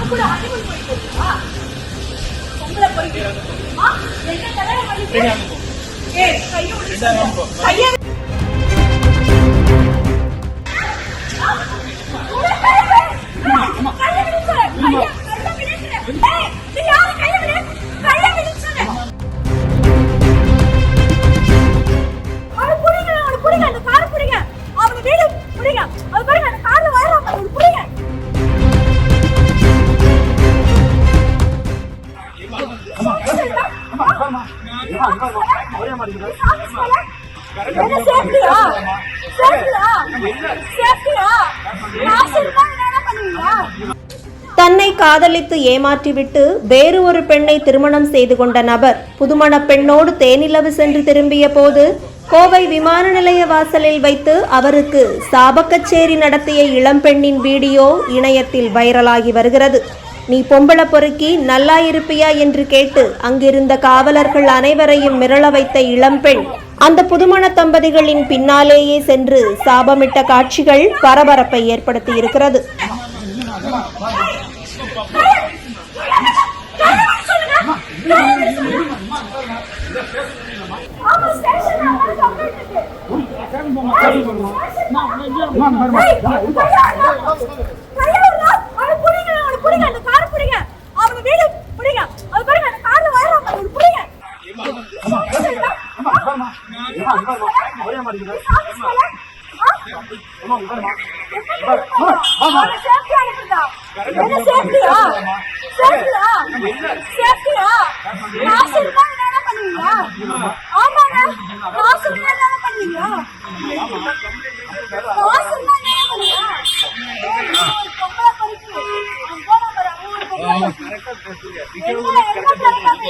கூட அடிமை போயிட்டு உங்களை போயிட்டு என்ன கல்யாணம் பண்ணிட்டு கையை தன்னை காதலித்து ஏமாற்றிவிட்டு வேறு ஒரு பெண்ணை திருமணம் செய்து கொண்ட நபர் புதுமண பெண்ணோடு தேனிலவு சென்று திரும்பிய போது கோவை விமான நிலைய வாசலில் வைத்து அவருக்கு சாபக்கச்சேரி நடத்திய இளம்பெண்ணின் வீடியோ இணையத்தில் வைரலாகி வருகிறது. நீ பொம்பள பொறுக்கி நல்லா இருப்பியா என்று கேட்டு அங்கிருந்த காவலர்கள் அனைவரையும் மிரள வைத்த இளம்பெண் அந்த புதுமண தம்பதிகளின் பின்னாலேயே சென்று சாபமிட்ட காட்சிகள் பரபரப்பை ஏற்படுத்தி இருக்கிறது.